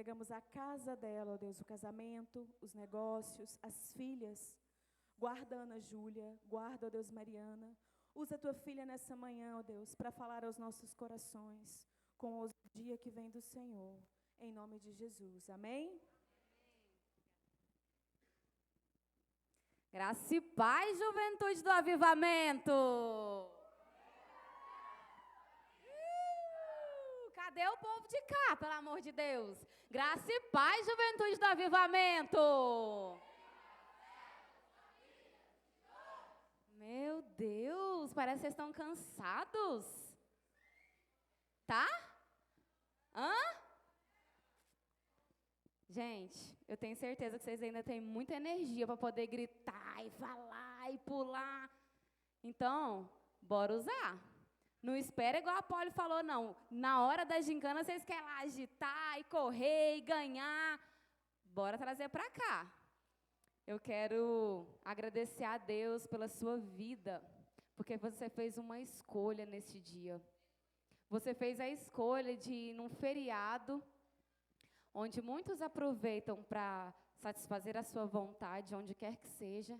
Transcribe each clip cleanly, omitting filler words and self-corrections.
entregamos a casa dela, ó Deus, o casamento, os negócios, as filhas. Guarda a Ana Júlia, guarda, ó Deus, Mariana. Usa a tua filha nessa manhã, ó Deus, para falar aos nossos corações com o dia que vem do Senhor. Em nome de Jesus. Amém? Graça e paz, juventude do avivamento. Cadê o povo de cá, pelo amor de Deus? Graça e paz, juventude do avivamento. Meu Deus, parece que vocês estão cansados. Tá? Hã? Gente, eu tenho certeza que vocês ainda têm muita energia para poder gritar e falar e pular. Então, bora usar. Não espera igual a Polly falou, não. Na hora da gincana, vocês querem lá agitar e correr e ganhar. Bora trazer para cá. Eu quero agradecer a Deus pela sua vida, porque você fez uma escolha nesse dia. Você fez a escolha de ir num feriado, onde muitos aproveitam para satisfazer a sua vontade, onde quer que seja.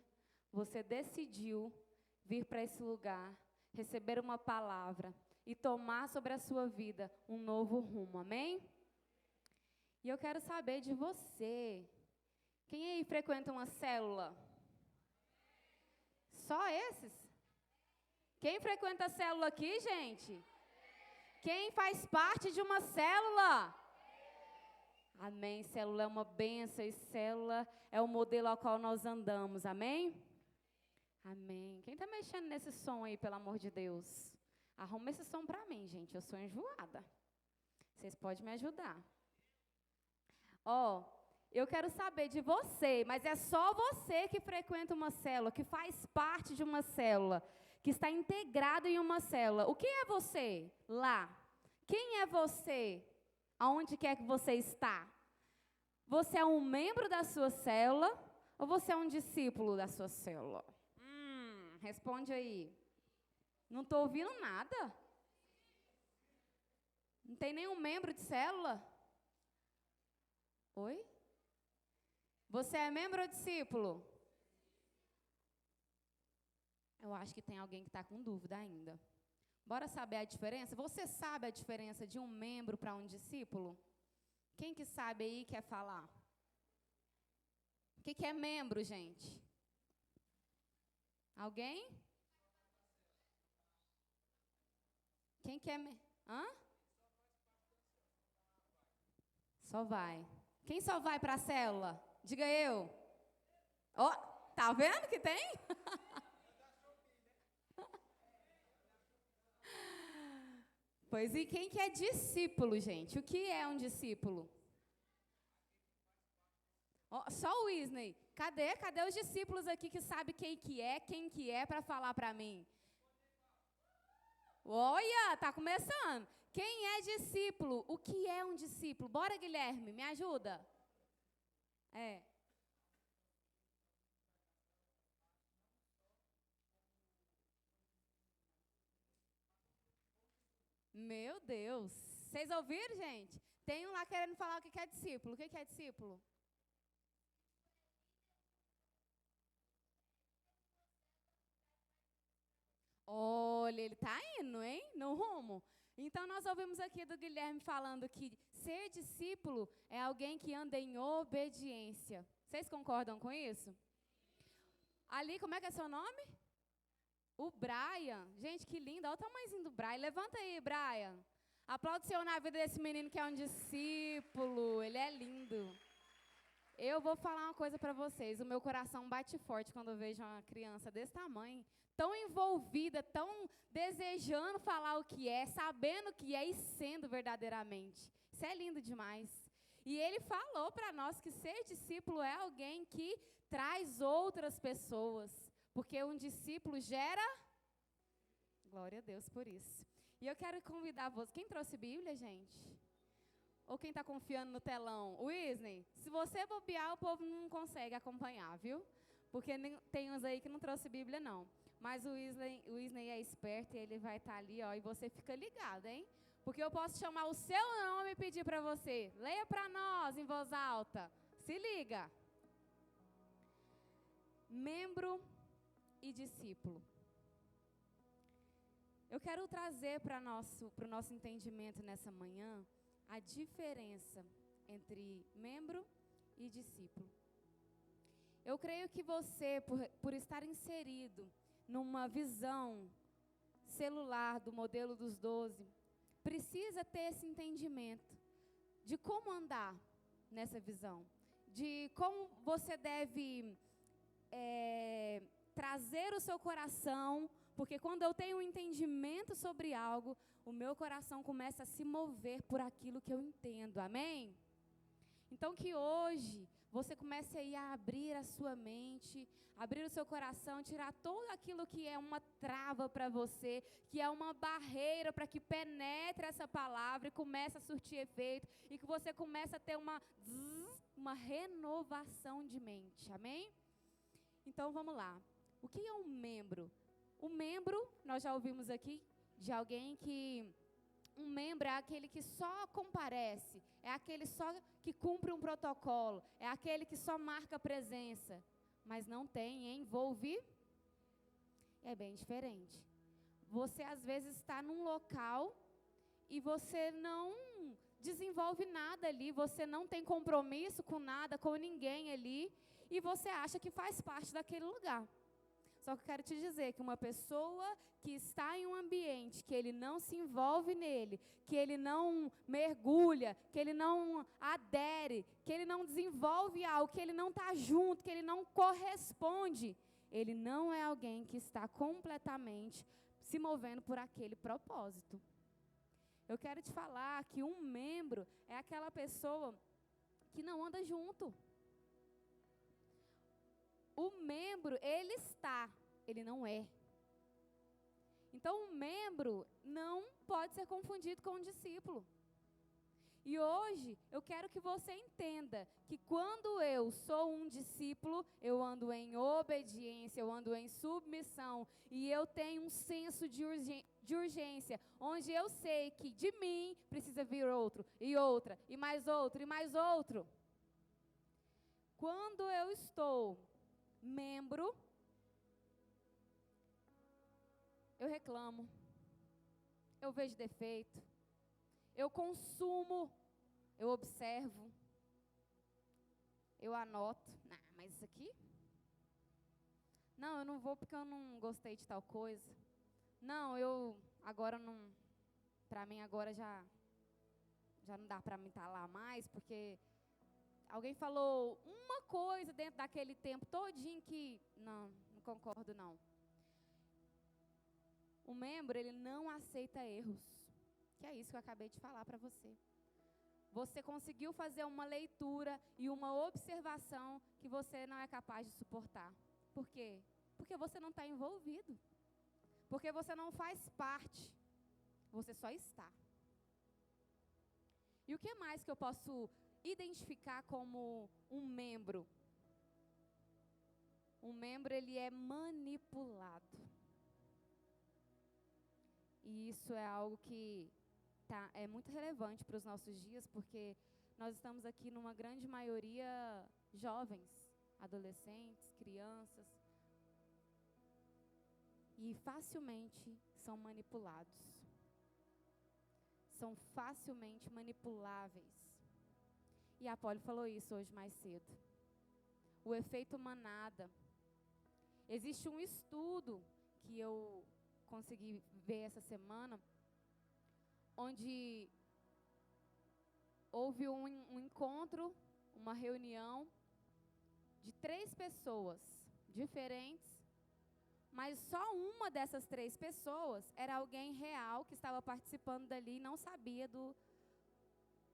Você decidiu vir para esse lugar, receber uma palavra e tomar sobre a sua vida um novo rumo, amém? E eu quero saber de você. Quem aí frequenta uma célula? Só esses? Quem frequenta a célula aqui, gente? Quem faz parte de uma célula? Amém. Célula é uma bênção e célula é o modelo ao qual nós andamos. Amém? Amém. Quem está mexendo nesse som aí, pelo amor de Deus? Arruma esse som para mim, gente. Eu sou enjoada. Vocês podem me ajudar. Eu quero saber de você, mas é só você que frequenta uma célula, que faz parte de uma célula, que está integrado em uma célula. O que é você lá? Quem é você? Aonde quer que você está? Você é um membro da sua célula ou você é um discípulo da sua célula? Responde aí. Não estou ouvindo nada. Não tem nenhum membro de célula? Oi? Você é membro ou discípulo? Eu acho que tem alguém que está com dúvida ainda. Bora saber a diferença? Você sabe a diferença de um membro para um discípulo? Quem que sabe aí quer falar? O que é membro, gente? Alguém? Quem que é membro? Só vai. Quem só vai para a célula? Diga eu. Tá vendo que tem? Pois e quem que é discípulo, gente? O que é um discípulo? Só o Wesley. Cadê os discípulos aqui que sabem quem que é para falar para mim? Olha, tá começando. Quem é discípulo? O que é um discípulo? Bora, Guilherme, me ajuda. Meu Deus. Vocês ouviram, gente? Tem um lá querendo falar o que é discípulo. O que é discípulo? Olha, ele está indo, hein? No rumo. Então, nós ouvimos aqui do Guilherme falando que ser discípulo é alguém que anda em obediência. Vocês concordam com isso? Ali, como é que é seu nome? O Brian. Gente, que lindo. Olha o tamanhozinho do Brian. Levanta aí, Brian. Aplaude o Senhor na vida desse menino que é um discípulo. Ele é lindo. Eu vou falar uma coisa para vocês. O meu coração bate forte quando eu vejo uma criança desse tamanho, tão envolvida, tão desejando falar o que é, sabendo o que é e sendo verdadeiramente. Isso é lindo demais. E ele falou para nós que ser discípulo é alguém que traz outras pessoas, porque um discípulo gera... Glória a Deus por isso. E eu quero convidar você... Quem trouxe Bíblia, gente? Ou quem está confiando no telão? O Wesley, se você bobear, o povo não consegue acompanhar, viu? Porque tem uns aí que não trouxe Bíblia, não. Mas o Wesley é esperto e ele vai estar ali, e você fica ligado, hein? Porque eu posso chamar o seu nome e pedir para você. Leia para nós em voz alta. Se liga. Membro e discípulo. Eu quero trazer para o nosso entendimento nessa manhã a diferença entre membro e discípulo. Eu creio que você, por estar inserido numa visão celular do modelo dos 12, precisa ter esse entendimento de como andar nessa visão, de como você deve trazer o seu coração, porque quando eu tenho um entendimento sobre algo, o meu coração começa a se mover por aquilo que eu entendo, amém? Então que hoje você comece aí a abrir a sua mente, abrir o seu coração, tirar tudo aquilo que é uma trava para você, que é uma barreira para que penetre essa palavra e comece a surtir efeito, e que você comece a ter uma renovação de mente, amém? Então vamos lá. O que é um membro? O membro, nós já ouvimos aqui de alguém que um membro é aquele que só comparece, é aquele só que cumpre um protocolo, é aquele que só marca presença, mas não tem envolvimento. É bem diferente. Você às vezes está num local e você não desenvolve nada ali, você não tem compromisso com nada, com ninguém ali, e você acha que faz parte daquele lugar. Só que eu quero te dizer que uma pessoa que está em um ambiente, que ele não se envolve nele, que ele não mergulha, que ele não adere, que ele não desenvolve algo, que ele não está junto, que ele não corresponde, ele não é alguém que está completamente se movendo por aquele propósito. Eu quero te falar que um membro é aquela pessoa que não anda junto. O membro, ele está, ele não é. Então, o membro não pode ser confundido com um discípulo. E hoje, eu quero que você entenda que quando eu sou um discípulo, eu ando em obediência, eu ando em submissão, e eu tenho um senso de urgência, onde eu sei que de mim precisa vir outro, e outra, e mais outro, e mais outro. Quando eu estou membro, eu reclamo, eu vejo defeito, eu consumo, eu observo, eu anoto. Mas isso aqui? Não, eu não vou porque eu não gostei de tal coisa. Não, eu agora não, para mim agora já não dá para mim estar lá mais, porque alguém falou uma coisa dentro daquele tempo todinho que não concordo não. O membro, ele não aceita erros, que é isso que eu acabei de falar para você. Você conseguiu fazer uma leitura e uma observação que você não é capaz de suportar. Por quê? Porque você não está envolvido. Porque você não faz parte. Você só está. E o que mais que eu posso identificar como um membro? Um membro, ele é manipulado. E isso é algo que é muito relevante para os nossos dias, porque nós estamos aqui numa grande maioria jovens, adolescentes, crianças, e facilmente são manipulados. São facilmente manipuláveis. E a Polly falou isso hoje mais cedo. O efeito manada. Existe um estudo que eu consegui ver essa semana, onde houve um encontro, uma reunião de 3 pessoas diferentes, mas só uma dessas 3 pessoas era alguém real que estava participando dali e não sabia do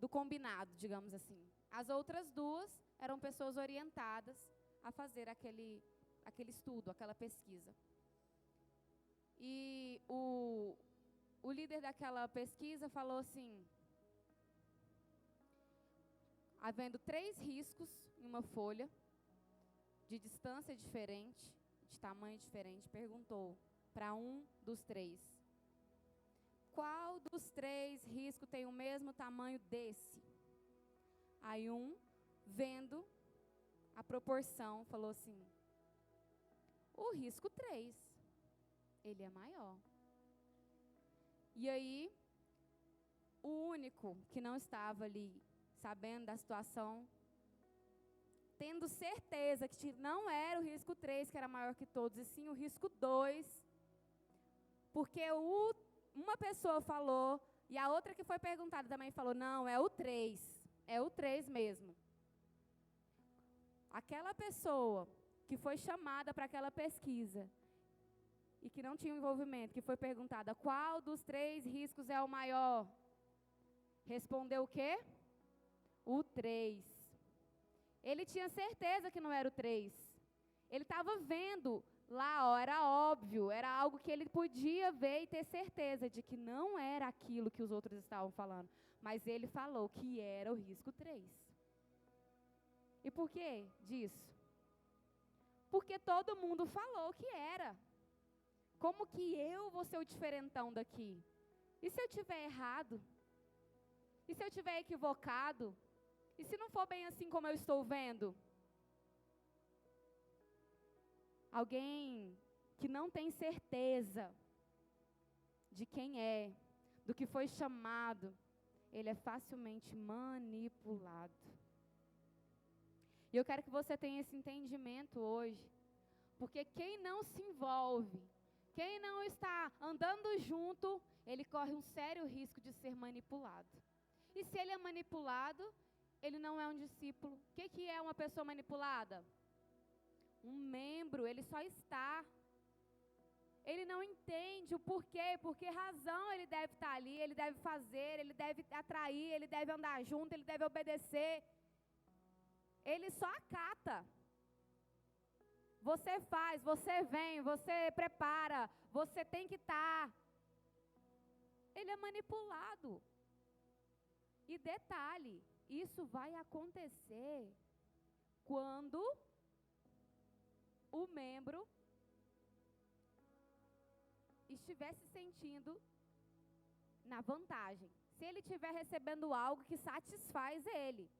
combinado, digamos assim. As outras 2 eram pessoas orientadas a fazer aquele estudo, aquela pesquisa. E o líder daquela pesquisa falou assim: havendo 3 riscos em uma folha, de distância diferente, de tamanho diferente, perguntou para um dos 3: qual dos 3 riscos tem o mesmo tamanho desse? Aí vendo a proporção, falou assim, o risco 3, ele é maior. E aí, o único que não estava ali, sabendo da situação, tendo certeza que não era o risco 3 que era maior que todos, e sim o risco 2, porque uma pessoa falou, e a outra que foi perguntada também falou, não, é o 3 mesmo. Aquela pessoa que foi chamada para aquela pesquisa, e que não tinha envolvimento, que foi perguntada, qual dos 3 riscos é o maior? Respondeu o quê? O 3. Ele tinha certeza que não era o 3. Ele estava vendo lá, era óbvio, era algo que ele podia ver e ter certeza de que não era aquilo que os outros estavam falando. Mas ele falou que era o risco 3. E por que disso? Porque todo mundo falou que era. Como que eu vou ser o diferentão daqui? E se eu estiver errado? E se eu estiver equivocado? E se não for bem assim como eu estou vendo? Alguém que não tem certeza de quem é, do que foi chamado, ele é facilmente manipulado. E eu quero que você tenha esse entendimento hoje, porque quem não se envolve, quem não está andando junto, ele corre um sério risco de ser manipulado. E se ele é manipulado, ele não é um discípulo. O que é uma pessoa manipulada? Um membro, ele só está. Ele não entende o porquê, por que razão ele deve estar ali, ele deve fazer, ele deve atrair, ele deve andar junto, ele deve obedecer. Ele só acata. Você faz, você vem, você prepara, você tem que estar. Ele é manipulado. E detalhe, isso vai acontecer quando o membro estiver se sentindo na vantagem. Se ele estiver recebendo algo que satisfaz ele.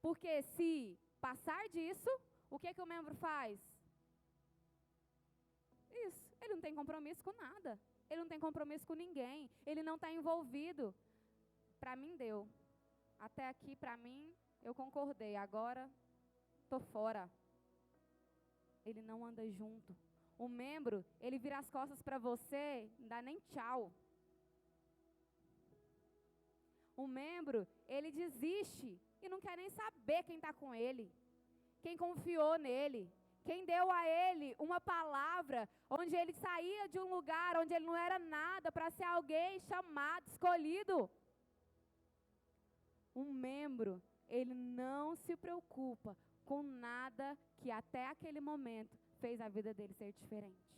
Porque se passar disso, o que o membro faz? Isso, ele não tem compromisso com nada. Ele não tem compromisso com ninguém. Ele não está envolvido. Para mim deu. Até aqui, para mim, eu concordei. Agora, estou fora. Ele não anda junto. O membro, ele vira as costas para você, não dá nem tchau. O membro, ele desiste e não quer nem saber quem está com ele. Quem confiou nele. Quem deu a ele uma palavra onde ele saía de um lugar onde ele não era nada para ser alguém chamado, escolhido. Um membro, ele não se preocupa com nada que até aquele momento fez a vida dele ser diferente.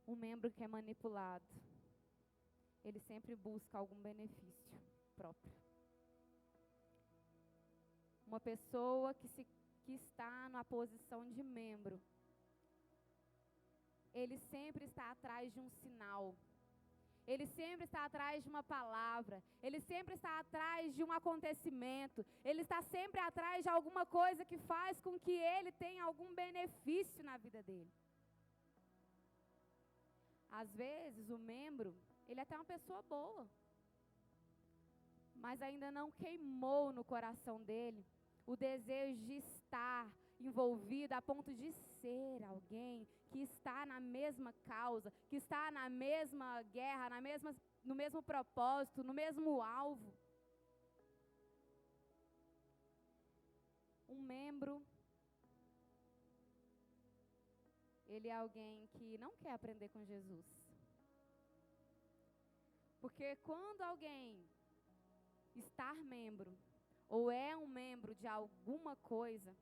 Um membro que é manipulado, ele sempre busca algum benefício próprio. Uma pessoa que está na posição de membro, ele sempre está atrás de um sinal. Ele sempre está atrás de uma palavra. Ele sempre está atrás de um acontecimento. Ele está sempre atrás de alguma coisa que faz com que ele tenha algum benefício na vida dele. Às vezes, o membro, ele é até uma pessoa boa, mas ainda não queimou no coração dele o desejo de estar envolvido a ponto de ser alguém que está na mesma causa, que está na mesma guerra, no mesmo propósito, no mesmo alvo. Um membro, ele é alguém que não quer aprender com Jesus. Porque quando alguém está membro, ou é um membro de alguma coisa,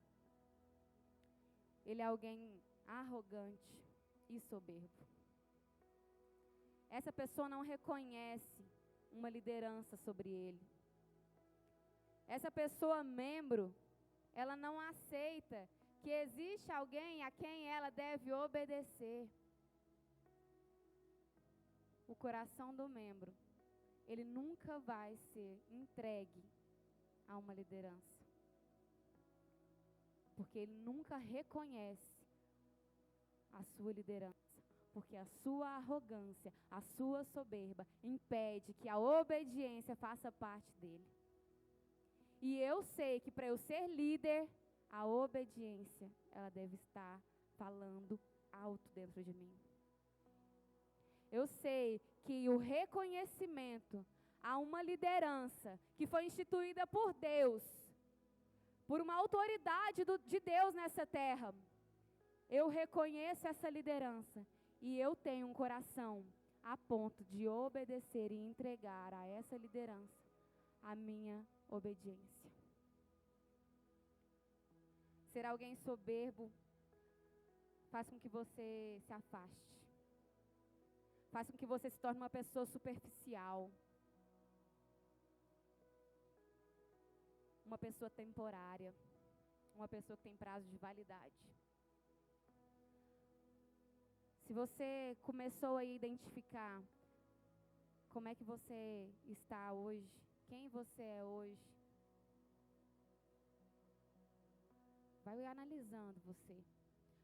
ele é alguém arrogante e soberbo. Essa pessoa não reconhece uma liderança sobre ele. Essa pessoa membro, ela não aceita que existe alguém a quem ela deve obedecer. O coração do membro, ele nunca vai ser entregue a uma liderança. Porque ele nunca reconhece a sua liderança. Porque a sua arrogância, a sua soberba, impede que a obediência faça parte dele. E eu sei que para eu ser líder, a obediência, ela deve estar falando alto dentro de mim. Eu sei que o reconhecimento a uma liderança que foi instituída por Deus, por uma autoridade de Deus nessa terra, eu reconheço essa liderança e eu tenho um coração a ponto de obedecer e entregar a essa liderança a minha obediência. Ser alguém soberbo faz com que você se afaste. Faz com que você se torne uma pessoa superficial. Uma pessoa temporária. Uma pessoa que tem prazo de validade. Se você começou a identificar como é que você está hoje, quem você é hoje, vai analisando você.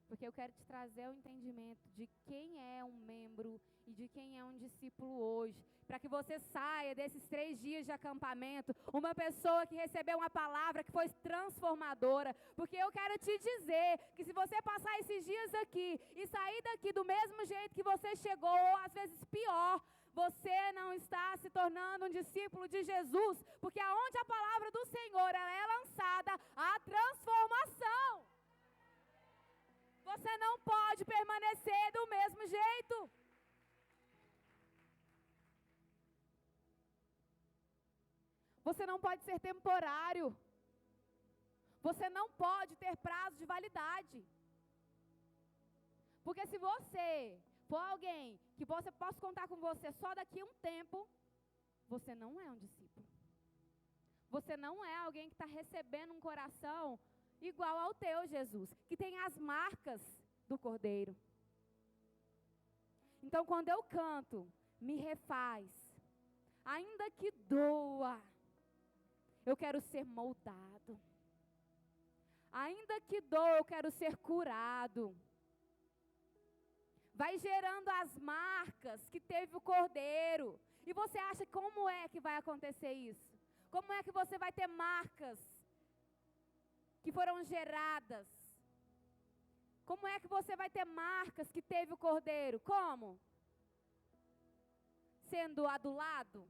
Porque eu quero te trazer o entendimento de quem é um membro e de quem é um discípulo hoje. Para que você saia desses 3 dias de acampamento, uma pessoa que recebeu uma palavra que foi transformadora. Porque eu quero te dizer que se você passar esses dias aqui e sair daqui do mesmo jeito que você chegou, ou às vezes pior, você não está se tornando um discípulo de Jesus. Porque aonde a palavra do Senhor ela é lançada, há transformação. Você não pode permanecer do mesmo jeito. Você não pode ser temporário. Você não pode ter prazo de validade. Porque se você for alguém que você possa contar com você só daqui a um tempo, você não é um discípulo. Você não é alguém que está recebendo um coração igual ao teu, Jesus, que tem as marcas do Cordeiro. Então, quando eu canto, me refaz, ainda que doa, eu quero ser moldado. Ainda que doa, eu quero ser curado. Vai gerando as marcas que teve o Cordeiro. E você acha como é que vai acontecer isso? Como é que você vai ter marcas que foram geradas? Como é que você vai ter marcas que teve o Cordeiro? Como? Sendo adulado?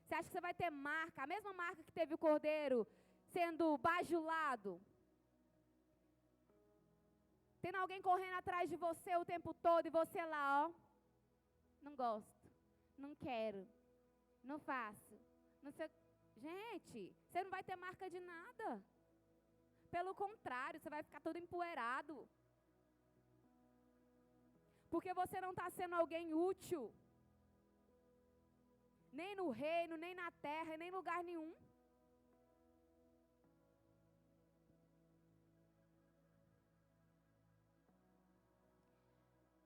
Você acha que você vai ter marca, a mesma marca que teve o Cordeiro, sendo bajulado? Tendo alguém correndo atrás de você o tempo todo e você lá, ó, não gosto, não quero, não faço, não sei. Gente, você não vai ter marca de nada. Pelo contrário, você vai ficar todo empoeirado. Porque você não está sendo alguém útil. Nem no reino, nem na terra, nem em lugar nenhum.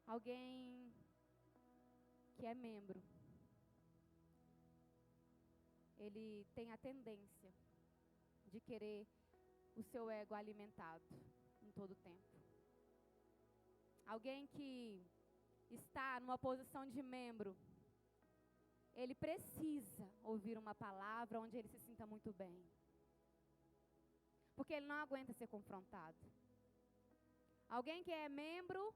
Alguém que é membro, ele tem a tendência de querer o seu ego alimentado em todo o tempo. Alguém que está numa posição de membro, ele precisa ouvir uma palavra onde ele se sinta muito bem. Porque ele não aguenta ser confrontado. Alguém que é membro,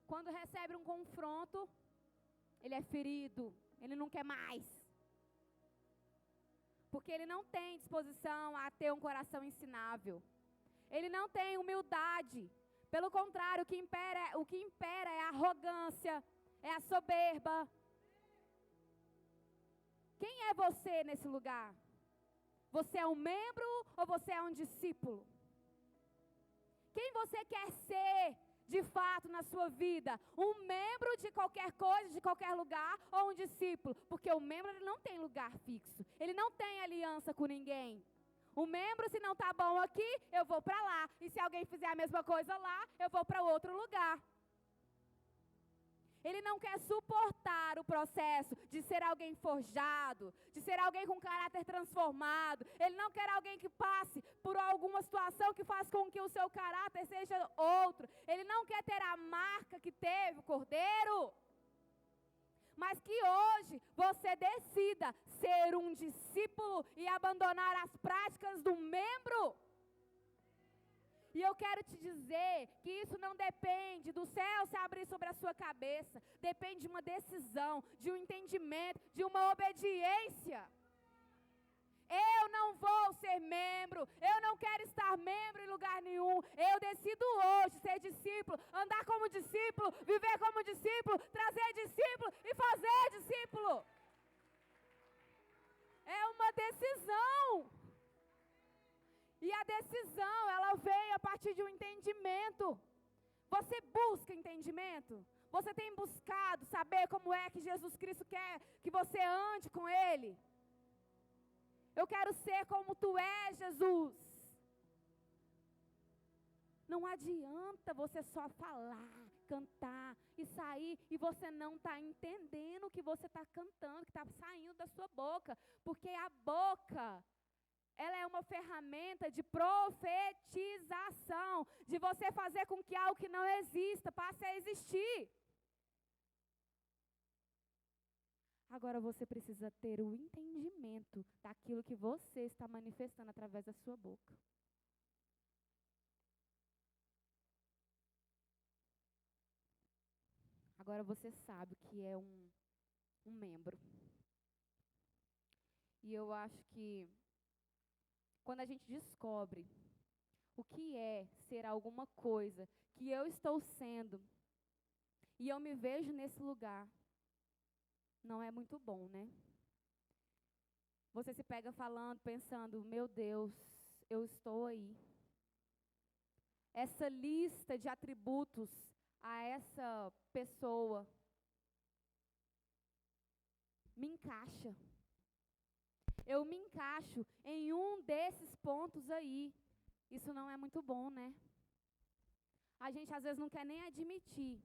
quando recebe um confronto, ele é ferido, ele não quer mais. Porque ele não tem disposição a ter um coração ensinável. Ele não tem humildade. Pelo contrário, o que impera é a arrogância, é a soberba. Quem é você nesse lugar? Você é um membro ou você é um discípulo? Quem você quer ser de fato na sua vida? Um membro de qualquer coisa, de qualquer lugar, ou um discípulo? Porque o membro ele não tem lugar fixo. Ele não tem aliança com ninguém. O membro, se não está bom aqui, eu vou para lá. E se alguém fizer a mesma coisa lá, eu vou para outro lugar. Ele não quer suportar o processo de ser alguém forjado, de ser alguém com caráter transformado. Ele não quer alguém que passe por alguma situação que faz com que o seu caráter seja outro. Ele não quer ter a marca que teve o cordeiro. Mas que hoje você decida ser um discípulo e abandonar as práticas do membro. E eu quero te dizer que isso não depende do céu se abrir sobre a sua cabeça. Depende de uma decisão, de um entendimento, de uma obediência. Eu não vou ser membro, eu não quero estar membro em lugar nenhum. Eu decido hoje ser discípulo, andar como discípulo, viver como discípulo, trazer discípulo e fazer discípulo. É uma decisão. E a decisão, ela vem a partir de um entendimento. Você busca entendimento? Você tem buscado saber como é que Jesus Cristo quer que você ande com Ele? Eu quero ser como Tu és, Jesus. Não adianta você só falar, cantar e sair e você não está entendendo o que você está cantando, que está saindo da sua boca. Porque a boca, ela é uma ferramenta de profetização, de você fazer com que algo que não exista passe a existir. Agora você precisa ter o entendimento daquilo que você está manifestando através da sua boca. Agora você sabe o que é um membro. E eu acho que quando a gente descobre o que é ser alguma coisa que eu estou sendo e eu me vejo nesse lugar, não é muito bom, né? Você se pega falando, pensando, meu Deus, eu estou aí. Essa lista de atributos a essa pessoa me encaixa. Eu me encaixo em um desses pontos aí. Isso não é muito bom, né? A gente às vezes não quer nem admitir.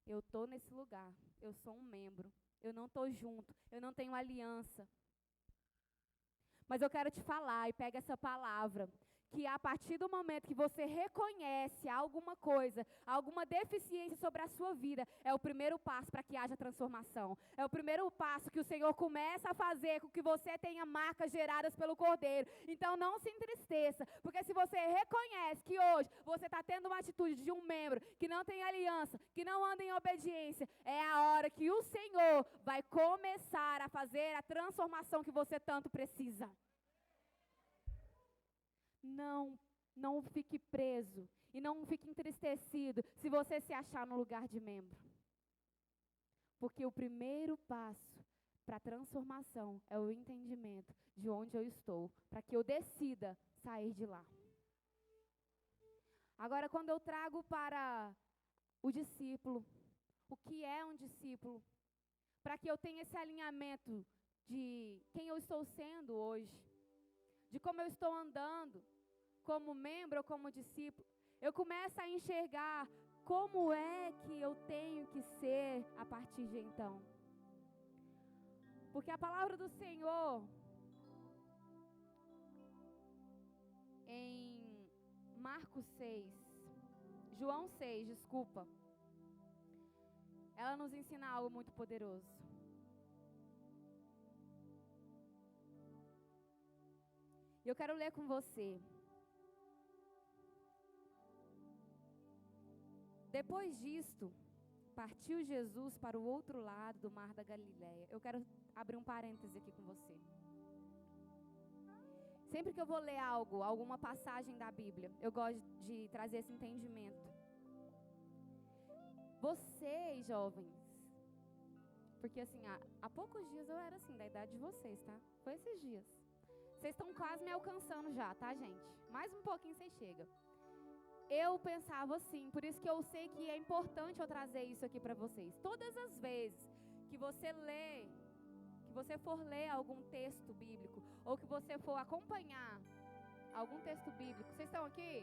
Eu estou nesse lugar, eu sou um membro, eu não estou junto, eu não tenho aliança. Mas eu quero te falar, e pega essa palavra, que a partir do momento que você reconhece alguma coisa, alguma deficiência sobre a sua vida, é o primeiro passo para que haja transformação. É o primeiro passo que o Senhor começa a fazer com que você tenha marcas geradas pelo Cordeiro. Então não se entristeça, porque se você reconhece que hoje você está tendo uma atitude de um membro que não tem aliança, que não anda em obediência, é a hora que o Senhor vai começar a fazer a transformação que você tanto precisa. Não fique preso e não fique entristecido se você se achar no lugar de membro. Porque o primeiro passo para a transformação é o entendimento de onde eu estou, para que eu decida sair de lá. Agora, quando eu trago para o discípulo, o que é um discípulo, para que eu tenha esse alinhamento de quem eu estou sendo hoje, de como eu estou andando, como membro ou como discípulo, eu começo a enxergar como é que eu tenho que ser a partir de então. Porque a palavra do Senhor, em Marcos 6, João 6, desculpa, ela nos ensina algo muito poderoso. E eu quero ler com você. Depois disto, partiu Jesus para o outro lado do mar da Galileia. Eu quero abrir um parêntese aqui com você. Sempre que eu vou ler algo, alguma passagem da Bíblia, eu gosto de trazer esse entendimento. Vocês, jovens, porque assim, há poucos dias eu era assim, da idade de vocês, tá? Foi esses dias. Vocês estão quase me alcançando já, tá, gente? Mais um pouquinho vocês chegam. Eu pensava assim, por isso que eu sei que é importante eu trazer isso aqui para vocês. Todas as vezes que você lê, que você for ler algum texto bíblico, ou que você for acompanhar algum texto bíblico. Vocês estão aqui?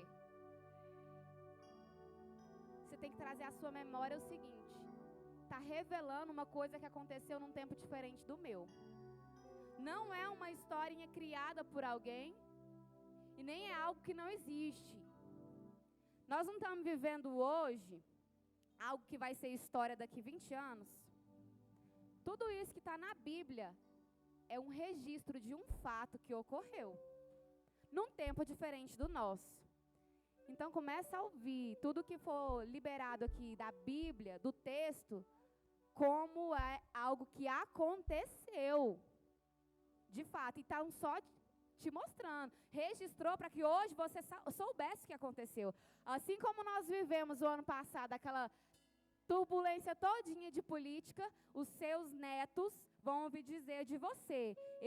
Você tem que trazer à sua memória o seguinte: está revelando uma coisa que aconteceu num tempo diferente do meu. Não é uma historinha criada por alguém e nem é algo que não existe. Nós não estamos vivendo hoje algo que vai ser história daqui 20 anos. Tudo isso que está na Bíblia é um registro de um fato que ocorreu num tempo diferente do nosso. Então começa a ouvir tudo que for liberado aqui da Bíblia, do texto, como é algo que aconteceu de fato. Então só te mostrando, registrou para que hoje você soubesse o que aconteceu. Assim como nós vivemos o ano passado, aquela turbulência todinha de política, os seus netos vão ouvir dizer de você: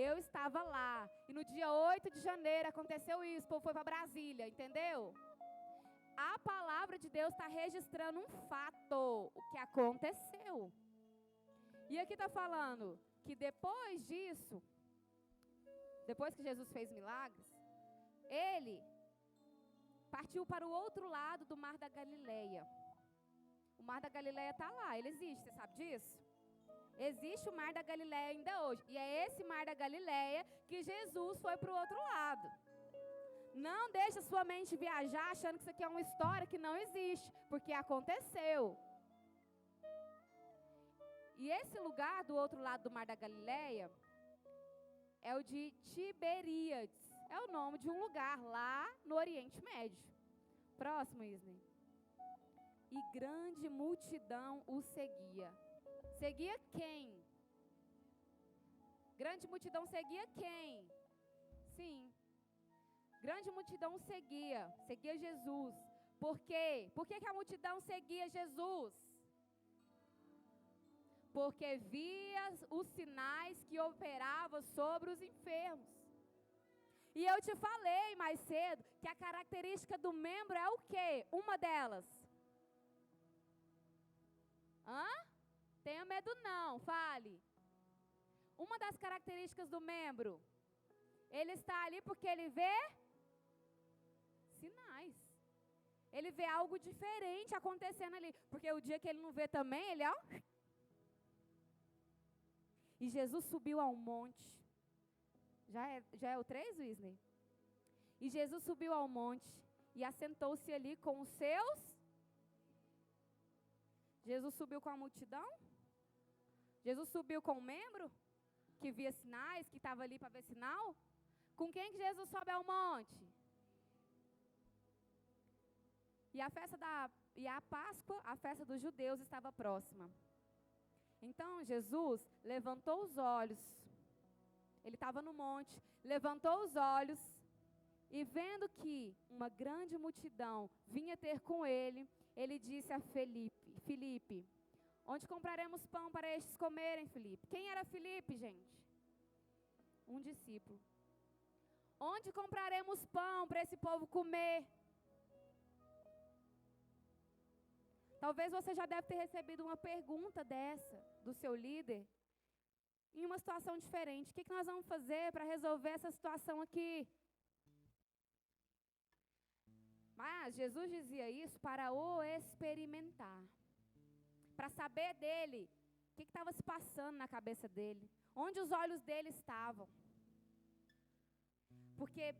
eu estava lá, e no dia 8 de janeiro aconteceu isso, o povo foi para Brasília, entendeu? A palavra de Deus está registrando um fato, o que aconteceu. E aqui está falando que depois disso, depois que Jesus fez milagres, ele partiu para o outro lado do Mar da Galileia. O Mar da Galileia está lá, ele existe, você sabe disso? Existe o Mar da Galileia ainda hoje. E é esse Mar da Galileia que Jesus foi para o outro lado. Não deixe a sua mente viajar achando que isso aqui é uma história que não existe, porque aconteceu. E esse lugar do outro lado do Mar da Galileia é o de Tiberíades. É o nome de um lugar lá no Oriente Médio. Próximo, Isney. E grande multidão o seguia. Seguia quem? Grande multidão seguia quem? Sim. Grande multidão seguia Jesus. Por quê? Por que a multidão seguia Jesus? Porque via os sinais que operavam sobre os enfermos. E eu te falei mais cedo que a característica do membro é o quê? Uma delas. Tenha medo não, fale. Uma das características do membro, ele está ali porque ele vê sinais. Ele vê algo diferente acontecendo ali. Porque o dia que ele não vê também, ele ó. E Jesus subiu ao monte. Já é o 3, Wesley? E Jesus subiu ao monte e assentou-se ali com os seus. Jesus subiu com a multidão? Jesus subiu com o membro que via sinais, que estava ali para ver sinal? Com quem que Jesus sobe ao monte? E a Páscoa, a festa dos judeus, estava próxima. Então Jesus levantou os olhos. Ele estava no monte, levantou os olhos e vendo que uma grande multidão vinha ter com ele, ele disse a Filipe, onde compraremos pão para estes comerem, Filipe? Quem era Filipe, gente? Um discípulo. Onde compraremos pão para esse povo comer? Talvez você já deve ter recebido uma pergunta dessa do seu líder em uma situação diferente. O que nós vamos fazer para resolver essa situação aqui? Mas Jesus dizia isso para o experimentar, para saber dele o que estava se passando na cabeça dele, onde os olhos dele estavam. Porque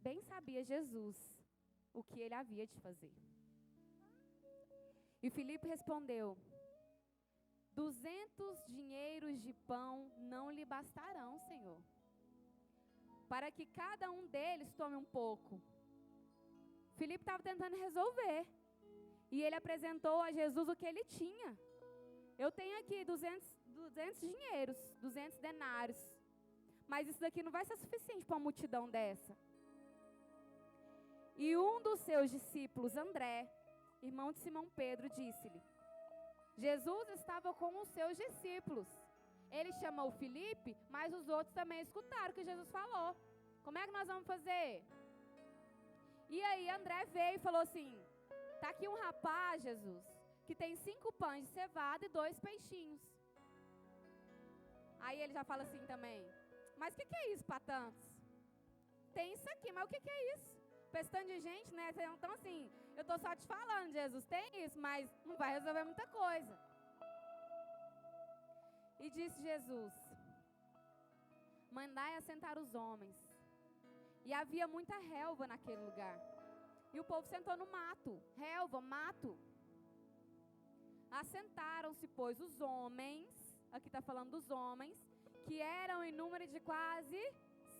bem sabia Jesus o que ele havia de fazer. E Filipe respondeu: 200 dinheiros de pão não lhe bastarão, Senhor, para que cada um deles tome um pouco. Filipe estava tentando resolver. E ele apresentou a Jesus o que ele tinha. Eu tenho aqui 200 dinheiros, 200 denários. Mas isso daqui não vai ser suficiente para uma multidão dessa. E um dos seus discípulos, André, irmão de Simão Pedro, disse-lhe: Jesus estava com os seus discípulos. Ele chamou Filipe, mas os outros também escutaram o que Jesus falou. Como é que nós vamos fazer? E aí André veio e falou assim: está aqui um rapaz, Jesus, que tem 5 pães de cevada e 2 peixinhos. Aí ele já fala assim também: mas o que é isso para tantos? tem isso aqui, mas o que é isso? Pestando de gente, né? Então assim, eu estou só te falando, Jesus tem isso, mas não vai resolver muita coisa. E disse Jesus: mandai assentar os homens. E havia muita relva naquele lugar. E o povo sentou no mato, relva, mato. Assentaram-se, pois, os homens, aqui está falando dos homens, que eram em número de quase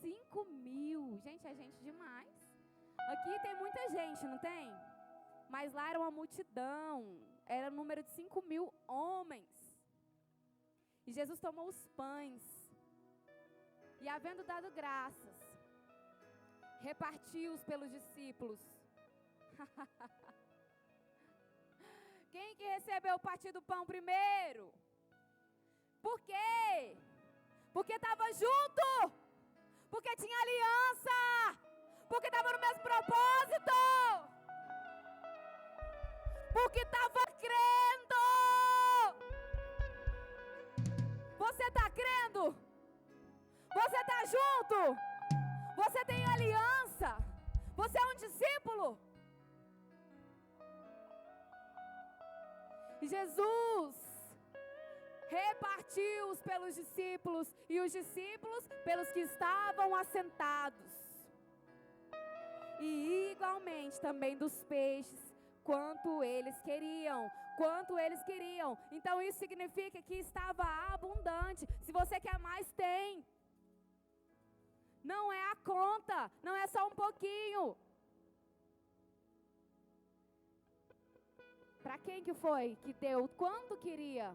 5.000. Gente, é gente demais. Aqui tem muita gente, não tem? Mas lá era uma multidão, era o número de 5.000 homens. E Jesus tomou os pães, e havendo dado graças, repartiu-os pelos discípulos. Quem que recebeu o partir do pão primeiro? Por quê? Porque estava junto, porque tinha aliança, porque estava no mesmo propósito, porque estava crendo. Você está crendo? Você está junto? Você tem aliança? Você é um discípulo? E Jesus repartiu-os pelos discípulos e os discípulos pelos que estavam assentados. E igualmente também dos peixes, quanto eles queriam. Então isso significa que estava abundante. Se você quer mais, tem. Não é a conta, não é só um pouquinho. Para quem que foi que deu quanto queria?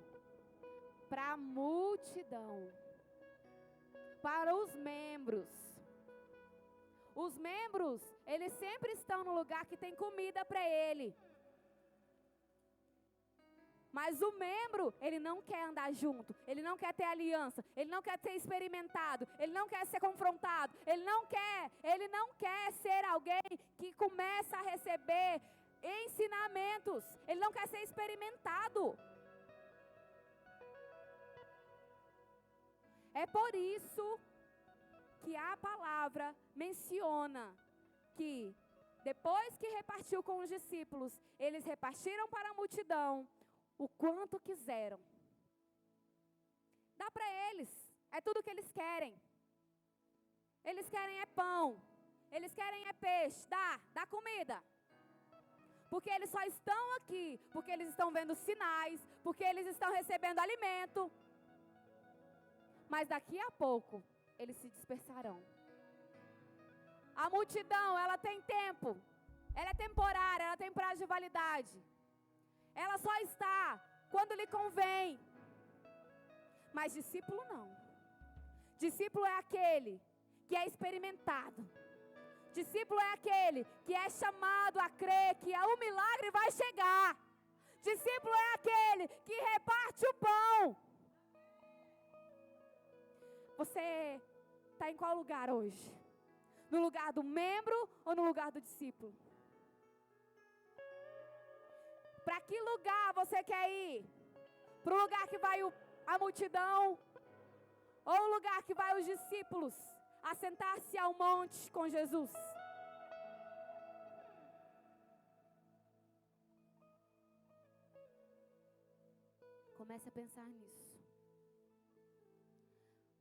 Para a multidão. Para os membros. Os membros, eles sempre estão no lugar que tem comida para ele. Mas o membro, ele não quer andar junto, ele não quer ter aliança, ele não quer ser experimentado, ele não quer ser confrontado, ele não quer ser alguém que começa a receber ensinamentos, ele não quer ser experimentado. É por isso que a palavra menciona que depois que repartiu com os discípulos, eles repartiram para a multidão o quanto quiseram. Dá para eles, é tudo que eles querem. Eles querem é pão, eles querem é peixe, dá comida. Porque eles só estão aqui, porque eles estão vendo sinais, porque eles estão recebendo alimento. Mas daqui a pouco, eles se dispersarão. A multidão, ela tem tempo, ela é temporária, ela tem prazo de validade. Ela só está quando lhe convém. Mas discípulo não. Discípulo é aquele que é experimentado. Discípulo é aquele que é chamado a crer que o milagre vai chegar. Discípulo é aquele que reparte o pão. Você está em qual lugar hoje? No lugar do membro ou no lugar do discípulo? Para que lugar você quer ir? Para o lugar que vai a multidão? Ou o lugar que vai os discípulos assentar-se ao monte com Jesus? Comece a pensar nisso.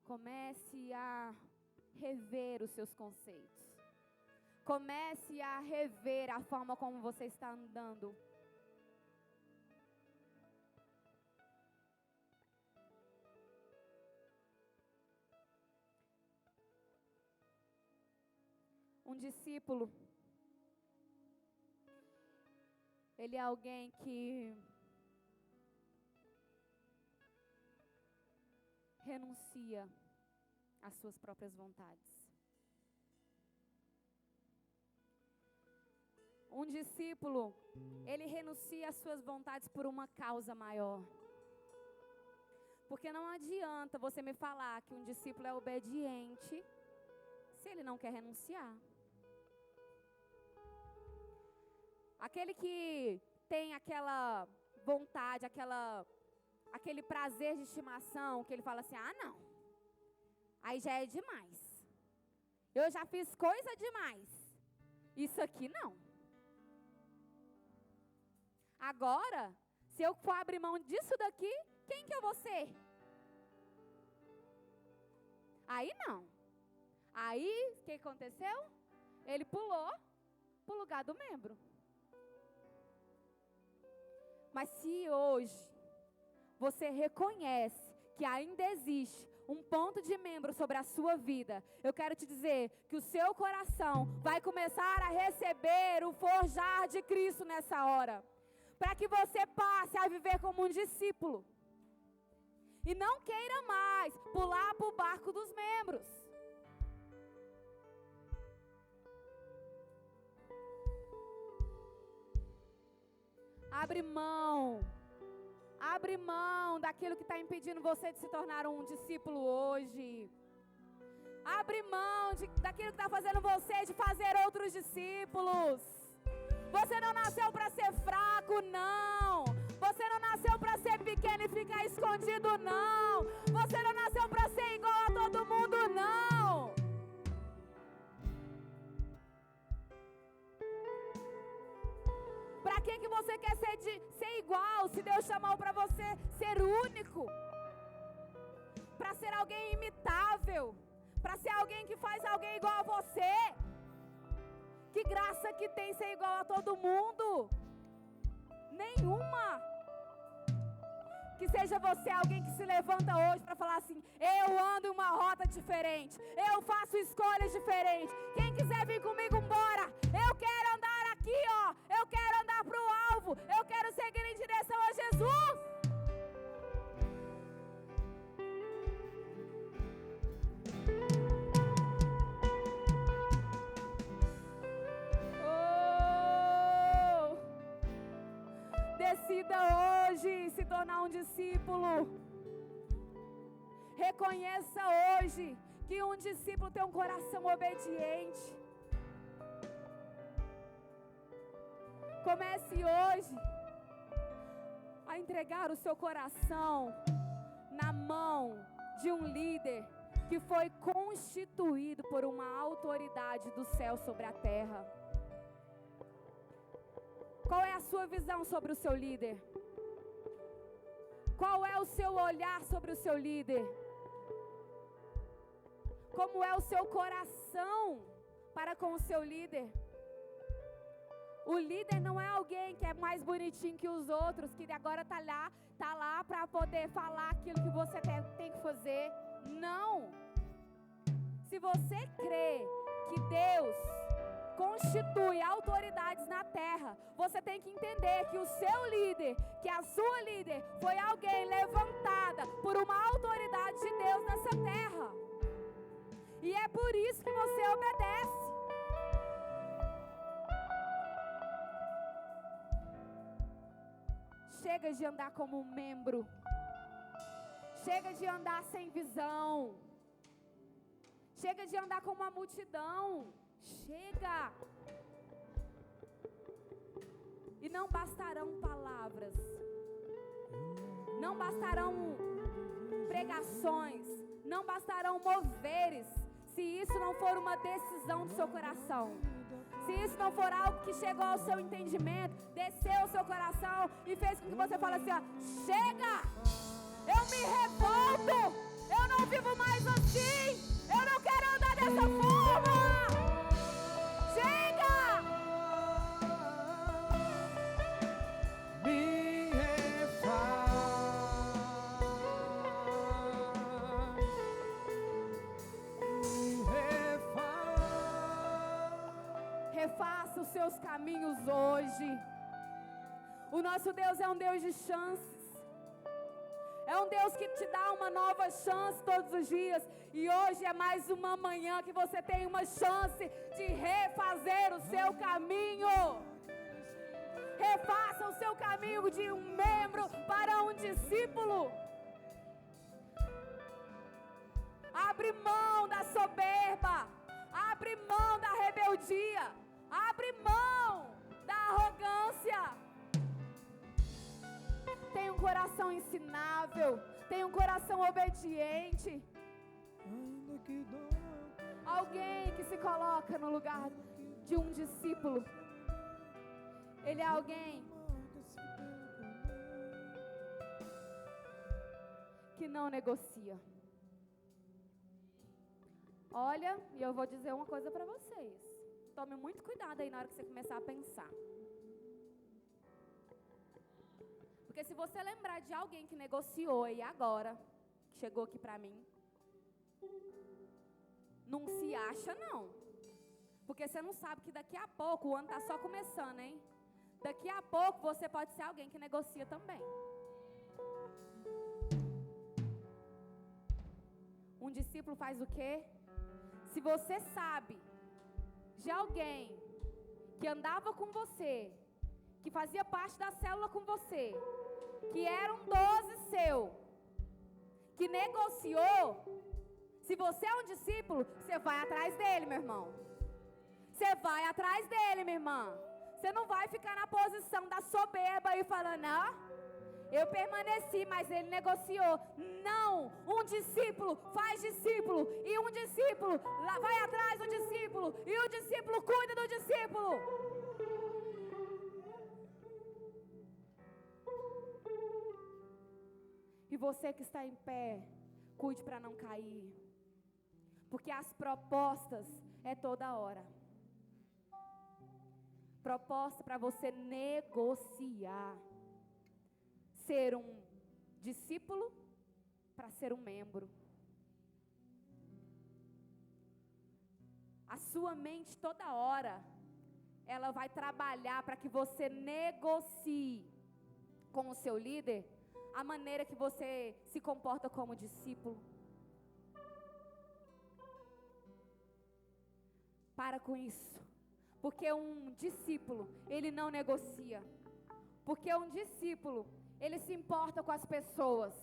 Comece a rever os seus conceitos. Comece a rever a forma como você está andando. Um discípulo, ele é alguém que renuncia às suas próprias vontades. Um discípulo, ele renuncia às suas vontades por uma causa maior. Porque não adianta você me falar que um discípulo é obediente se ele não quer renunciar. Aquele que tem aquela vontade, aquele prazer de estimação, que ele fala assim, não, aí já é demais. Eu já fiz coisa demais. Isso aqui não. Agora, se eu for abrir mão disso daqui, quem que eu vou ser? Aí não. Aí, o que aconteceu? Ele pulou para o lugar do membro. Mas se hoje você reconhece que ainda existe um ponto de membro sobre a sua vida, eu quero te dizer que o seu coração vai começar a receber o forjar de Cristo nessa hora. Para que você passe a viver como um discípulo. E não queira mais pular para o barco dos membros. Abre mão daquilo que está impedindo você de se tornar um discípulo hoje. Abre mão daquilo que está fazendo você de fazer outros discípulos. Você não nasceu para ser fraco, não. Você não nasceu para ser pequeno e ficar escondido, não. Você não nasceu para ser igual a todo mundo, não. Para que você quer ser igual, se Deus chamou para você ser único? Para ser alguém imitável? Para ser alguém que faz alguém igual a você? Que graça que tem ser igual a todo mundo? Nenhuma. Que seja você alguém que se levanta hoje para falar assim: eu ando em uma rota diferente, eu faço escolhas diferentes. Quem quiser vir comigo, embora. Eu quero andar aqui, ó. Eu quero andar para o alvo. Eu quero seguir em direção a Jesus. Decida hoje se tornar um discípulo. Reconheça hoje que um discípulo tem um coração obediente. Comece hoje a entregar o seu coração na mão de um líder que foi constituído por uma autoridade do céu sobre a terra. Qual é a sua visão sobre o seu líder? Qual é o seu olhar sobre o seu líder? Como é o seu coração para com o seu líder? O líder não é alguém que é mais bonitinho que os outros, que agora tá lá para poder falar aquilo que você tem que fazer. Não. Se você crê que Deus constitui autoridades na terra, você tem que entender que o seu líder, que a sua líder, foi alguém levantada por uma autoridade de Deus nessa terra. E é por isso que você obedece. Chega de andar como um membro. Chega de andar sem visão. Chega de andar como uma multidão. Chega. E não bastarão palavras. Não bastarão pregações. Não bastarão moveres, se isso não for uma decisão do seu coração. Se isso não for algo que chegou ao seu entendimento, desceu ao seu coração e fez com que você fale assim: ó, chega! Eu me revolto! Eu não vivo mais assim! Eu não quero andar dessa forma! Chega! Me Refaça os seus caminhos hoje. O nosso Deus é um Deus de chances. É um Deus que te dá uma nova chance todos os dias. E hoje é mais uma manhã que você tem uma chance de refazer o seu caminho. Refaça o seu caminho de um membro para um discípulo. Abre mão da soberba. Abre mão da rebeldia. Abre mão da arrogância. Tem um coração ensinável. Tem um coração obediente. Alguém que se coloca no lugar de um discípulo. Ele é alguém que não negocia. Olha, e eu vou dizer uma coisa para vocês. Tome muito cuidado aí na hora que você começar a pensar. Porque se você lembrar de alguém que negociou e agora, que chegou aqui para mim, não se acha não. Porque você não sabe que daqui a pouco, o ano está só começando, hein? Daqui a pouco você pode ser alguém que negocia também. Um discípulo faz o quê? Se você sabe de alguém que andava com você, que fazia parte da célula com você, que era um 12 seu, que negociou, se você é um discípulo, você vai atrás dele, meu irmão. Você vai atrás dele, minha irmã. Você não vai ficar na posição da soberba e falando, ah, eu permaneci, mas ele negociou. Não, um discípulo faz discípulo, e um discípulo vai atrás do discípulo, e o discípulo cuida do discípulo. E você que está em pé, cuide para não cair. Porque as propostas é toda hora. Proposta para você negociar. Ser um discípulo para ser um membro. A sua mente toda hora, ela vai trabalhar para que você negocie com o seu líder a maneira que você se comporta como discípulo. Para com isso. Porque um discípulo, ele não negocia. Porque um discípulo, ele se importa com as pessoas.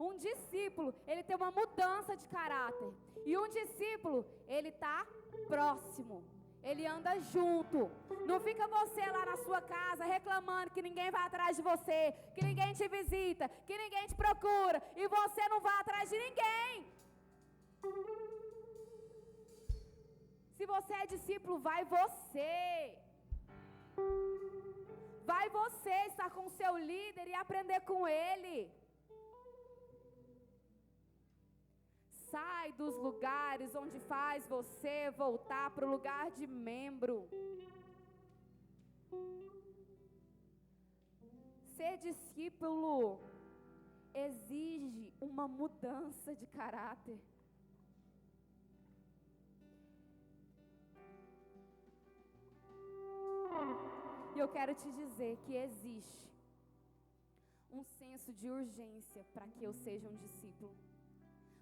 Um discípulo, ele tem uma mudança de caráter. E um discípulo, ele está próximo. Ele anda junto. Não fica você lá na sua casa reclamando que ninguém vai atrás de você, que ninguém te visita, que ninguém te procura, e você não vai atrás de ninguém. Se você é discípulo, vai você. Vai você estar com o seu líder e aprender com ele. Sai dos lugares onde faz você voltar para o lugar de membro. Ser discípulo exige uma mudança de caráter. E eu quero te dizer que existe um senso de urgência para que eu seja um discípulo.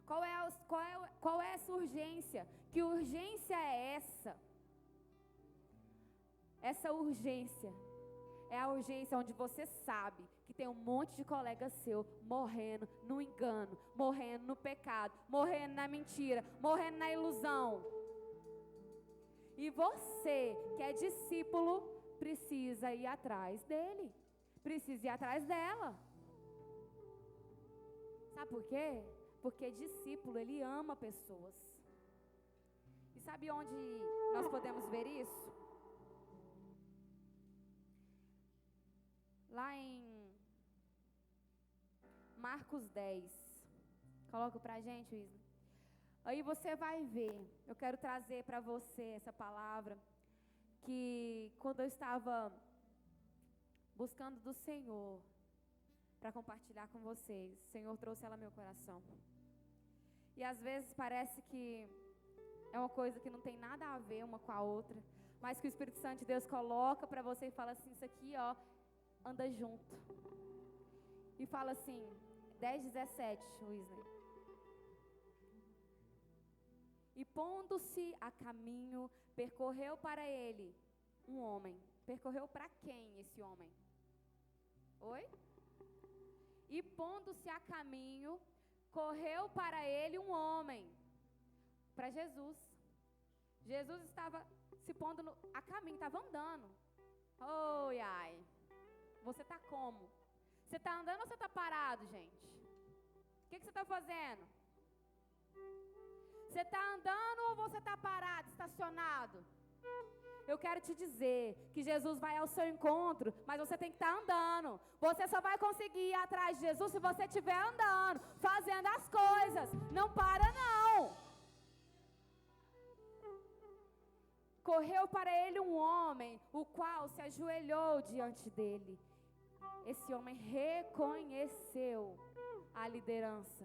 Qual é essa urgência? Que urgência é essa? Essa urgência é a urgência onde você sabe que tem um monte de colega seu morrendo no engano, morrendo no pecado, morrendo na mentira, morrendo na ilusão. E você, que é discípulo, precisa ir atrás dele, precisa ir atrás dela. Sabe por quê? Porque discípulo, ele ama pessoas. E sabe onde nós podemos ver isso? Lá em Marcos 10. Coloca pra gente, Isla. Aí você vai ver. Eu quero trazer para você essa palavra que quando eu estava buscando do Senhor para compartilhar com vocês, o Senhor trouxe ela ao meu coração. E às vezes parece que é uma coisa que não tem nada a ver uma com a outra, mas que o Espírito Santo de Deus coloca para você e fala assim, isso aqui, ó, anda junto. E fala assim, 10:17, Wesley. E pondo-se a caminho, percorreu para ele um homem. Percorreu para quem esse homem? Oi? E pondo-se a caminho, correu para ele um homem. Para Jesus. Jesus estava se pondo a caminho, estava andando. Oi, ai. Você está como? Você está andando ou você está parado, gente? O que você está fazendo? Você está andando ou você está parado, estacionado? Eu quero te dizer que Jesus vai ao seu encontro, mas você tem que estar andando. Você só vai conseguir ir atrás de Jesus se você estiver andando, fazendo as coisas. Não para, não. Correu para ele um homem, o qual se ajoelhou diante dele. Esse homem reconheceu a liderança,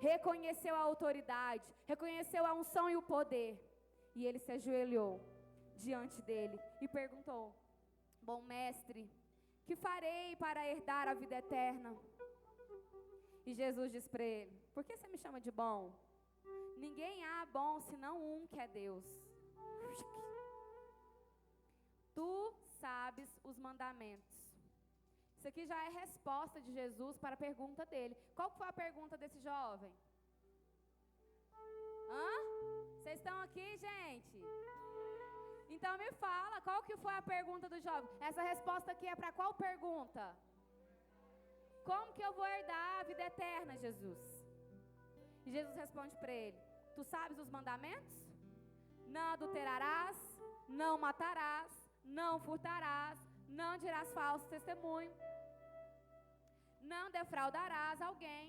reconheceu a autoridade, reconheceu a unção e o poder. E ele se ajoelhou diante dele e perguntou: bom mestre, que farei para herdar a vida eterna? E Jesus disse para ele: por que você me chama de bom? Ninguém há bom senão um, que é Deus. Tu sabes os mandamentos. Isso aqui já é resposta de Jesus para a pergunta dele. Qual foi a pergunta desse jovem? Vocês estão aqui, gente? Então me fala, qual que foi a pergunta do jovem? Essa resposta aqui é para qual pergunta? Como que eu vou herdar a vida eterna, Jesus? E Jesus responde para ele: tu sabes os mandamentos? Não adulterarás, não matarás, não furtarás, não dirás falso testemunho, não defraudarás alguém.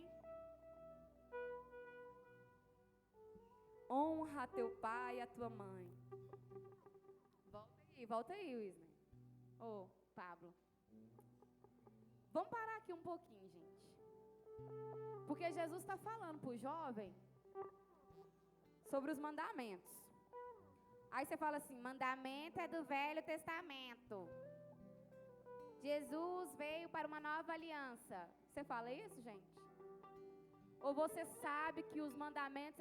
Honra teu pai e a tua mãe. Volta aí, Wisner. Pablo. Vamos parar aqui um pouquinho, gente. Porque Jesus está falando para o jovem sobre os mandamentos. Aí você fala assim: mandamento é do Velho Testamento. Jesus veio para uma nova aliança. Você fala isso, gente? Ou você sabe que os mandamentos,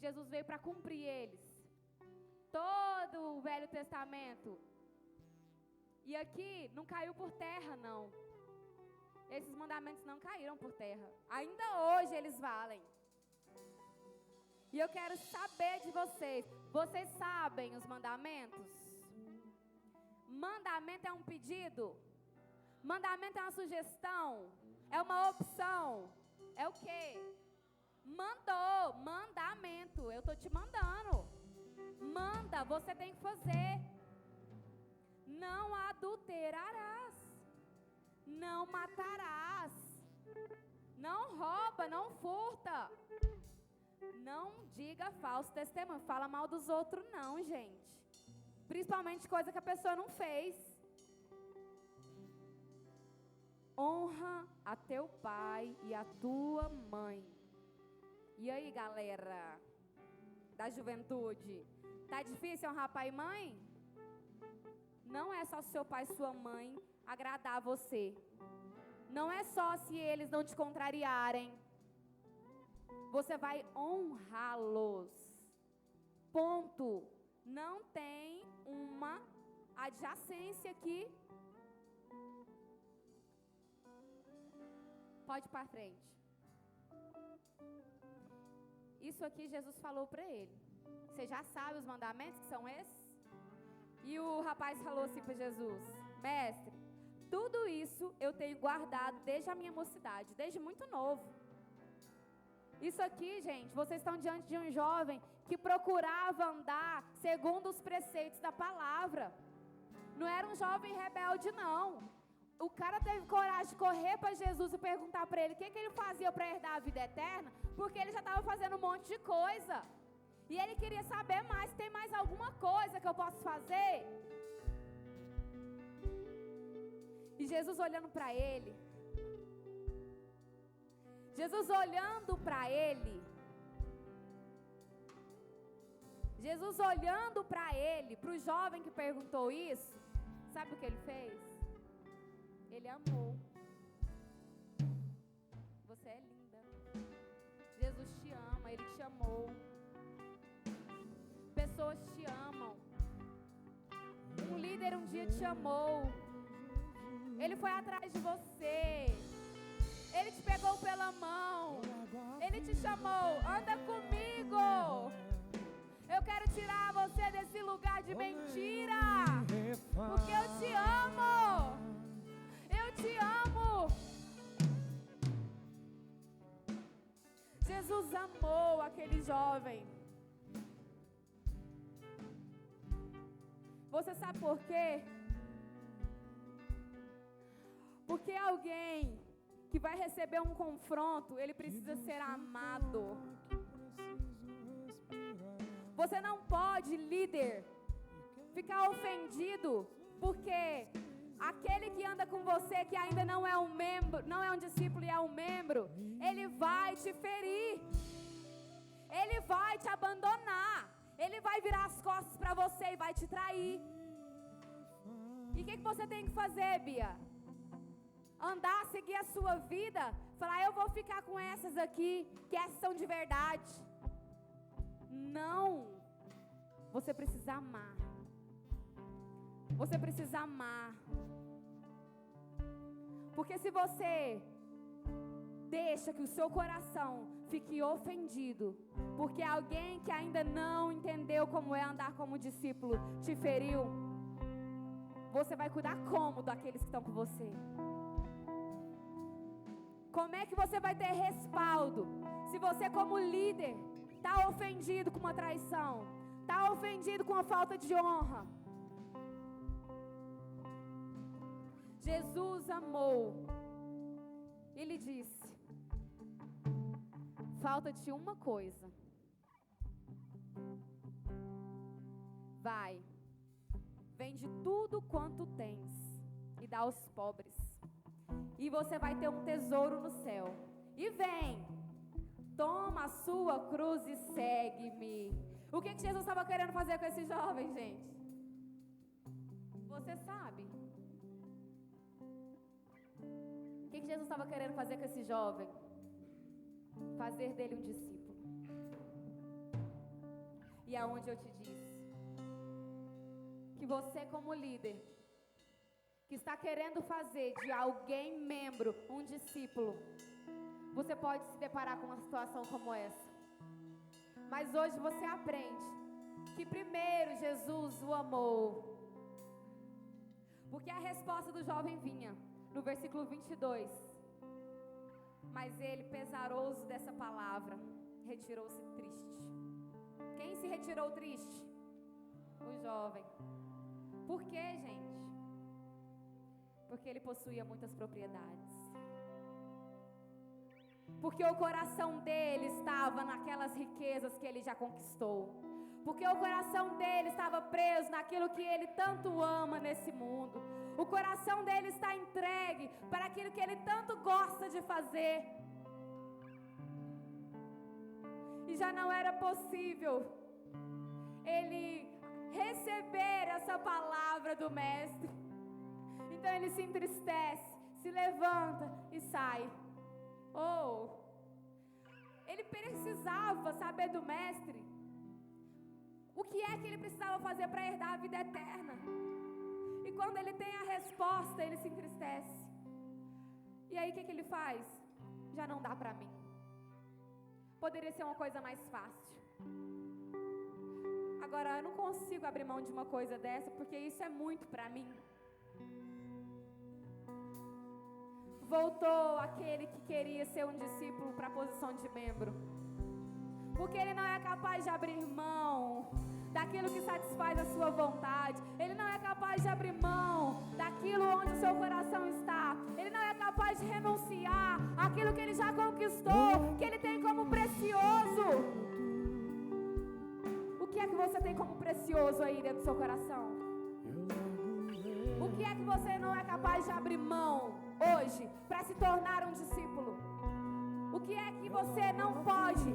Jesus veio para cumprir eles? Todo o Velho Testamento. E aqui não caiu por terra, não. Esses mandamentos não caíram por terra. Ainda hoje eles valem. E eu quero saber de vocês. Vocês sabem os mandamentos? Mandamento é um pedido? Mandamento é uma sugestão? É uma opção? É o quê? Mandou, mandamento. Eu estou te mandando. Manda, você tem que fazer. Não adulterarás. Não matarás. Não rouba, não furta. Não diga falso testemunho. Fala mal dos outros não, gente. Principalmente coisa que a pessoa não fez. Honra a teu pai e a tua mãe. E aí, galera da juventude, tá difícil honrar pai e mãe? Não é só seu pai e sua mãe agradar você. Não é só se eles não te contrariarem. Você vai honrá-los. Ponto. Não tem uma adjacência aqui. Pode ir para frente. Isso aqui Jesus falou para ele. Você já sabe os mandamentos que são esses? E o rapaz falou assim para Jesus: mestre, tudo isso eu tenho guardado desde a minha mocidade, desde muito novo. Isso aqui, gente, vocês estão diante de um jovem que procurava andar segundo os preceitos da palavra. Não era um jovem rebelde, não. O cara teve coragem de correr para Jesus e perguntar para ele o que ele fazia para herdar a vida eterna, porque ele já estava fazendo um monte de coisa. E ele queria saber mais, tem mais alguma coisa que eu posso fazer? E Jesus olhando para ele, Jesus olhando para ele, Jesus olhando para ele, para o jovem que perguntou isso, sabe o que ele fez? Ele amou. Você é linda. Jesus te ama, Ele te amou. Pessoas te amam. Um líder um dia te amou. Ele foi atrás de você. Ele te pegou pela mão. Ele te chamou. Anda comigo. Eu quero tirar você desse lugar de mentira. Porque eu te amo. Eu te amo. Jesus amou aquele jovem. Você sabe por quê? Porque alguém que vai receber um confronto, ele precisa ser amado. Você não pode, líder, ficar ofendido porque aquele que anda com você, que ainda não é um membro, não é um discípulo e é um membro, ele vai te ferir. Ele vai te abandonar. Ele vai virar as costas para você e vai te trair. E o que você tem que fazer, Bia? Andar, seguir a sua vida, falar, eu vou ficar com essas aqui, que essas são de verdade. Não. Você precisa amar. Você precisa amar. Porque se você deixa que o seu coração fique ofendido, porque alguém que ainda não entendeu como é andar como discípulo te feriu, você vai cuidar como daqueles que estão com você? Como é que você vai ter respaldo se você como líder está ofendido com uma traição, está ofendido com a falta de honra? Jesus amou. Ele disse: falta-te uma coisa. Vai, vende tudo quanto tens e dá aos pobres, e você vai ter um tesouro no céu. E vem, toma a sua cruz e segue-me. O que Jesus estava querendo fazer com esse jovem, gente? Você sabe? O que Jesus estava querendo fazer com esse jovem? Fazer dele um discípulo. E aonde eu te disse que você como líder, que está querendo fazer de alguém membro um discípulo, você pode se deparar com uma situação como essa. Mas hoje você aprende que primeiro Jesus o amou. Porque a resposta do jovem vinha no versículo 22. Mas ele, pesaroso dessa palavra, retirou-se triste. Quem se retirou triste? O jovem. Por quê, gente? Porque ele possuía muitas propriedades. Porque o coração dele estava naquelas riquezas que ele já conquistou. Porque o coração dele estava preso naquilo que ele tanto ama nesse mundo. O coração dele está entregue para aquilo que ele tanto gosta de fazer. E já não era possível ele receber essa palavra do mestre. Então ele se entristece, se levanta e sai. Ele precisava saber do mestre o que é que ele precisava fazer para herdar a vida eterna. E quando ele tem a resposta, ele se entristece. E aí o que ele faz? Já não dá para mim. Poderia ser uma coisa mais fácil. Agora eu não consigo abrir mão de uma coisa dessa, porque isso é muito para mim. Voltou aquele que queria ser um discípulo para a posição de membro. Porque ele não é capaz de abrir mão daquilo que satisfaz a sua vontade. Ele não é capaz de abrir mão daquilo onde o seu coração está. Ele não é capaz de renunciar àquilo que ele já conquistou, que ele tem como precioso. O que é que você tem como precioso aí dentro do seu coração? O que é que você não é capaz de abrir mão hoje para se tornar um discípulo? O que é que você não pode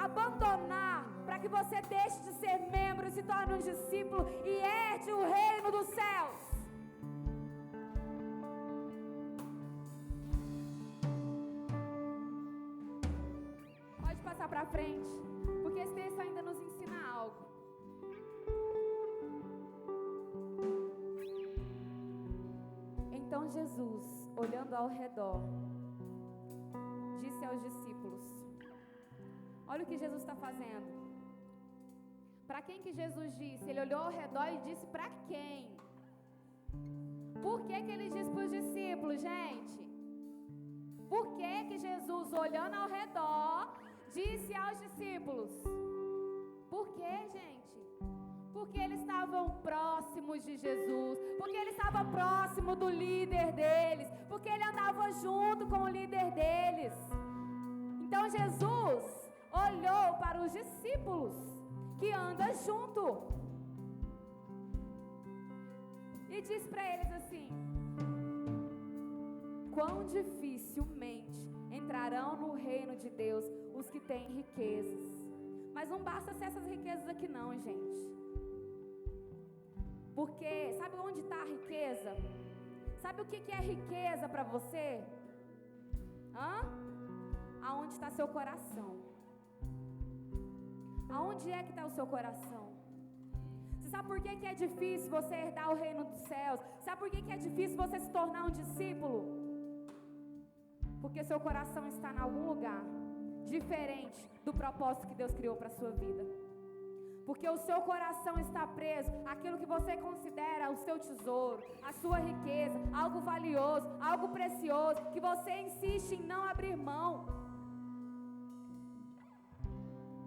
abandonar para que você deixe de ser membro e se torne um discípulo e herde o reino dos céus? Pode passar para frente, porque esse texto ainda nos ensina algo. Então Jesus, olhando ao redor, disse aos discípulos: olha o que Jesus está fazendo. Para quem que Jesus disse? Ele olhou ao redor e disse para quem? Por que que ele disse para os discípulos, gente? Por que que Jesus, olhando ao redor, aos discípulos. Por quê, gente? Porque eles estavam próximos de Jesus, porque ele estava próximo do líder deles, porque ele andava junto com o líder deles. Então Jesus olhou para os discípulos que andam junto e diz para eles assim: quão dificilmente entrarão no reino de Deus os que têm riquezas. Mas não basta ser essas riquezas aqui não, gente. Porque sabe onde está a riqueza? Sabe o que é riqueza para você? Aonde está seu coração? Aonde é que está o seu coração? Você sabe por que é difícil você herdar o reino dos céus? Sabe por que é difícil você se tornar um discípulo? Porque seu coração está em algum lugar diferente do propósito que Deus criou para a sua vida. Porque o seu coração está preso àquilo que você considera o seu tesouro, a sua riqueza, algo valioso, algo precioso, que você insiste em não abrir mão.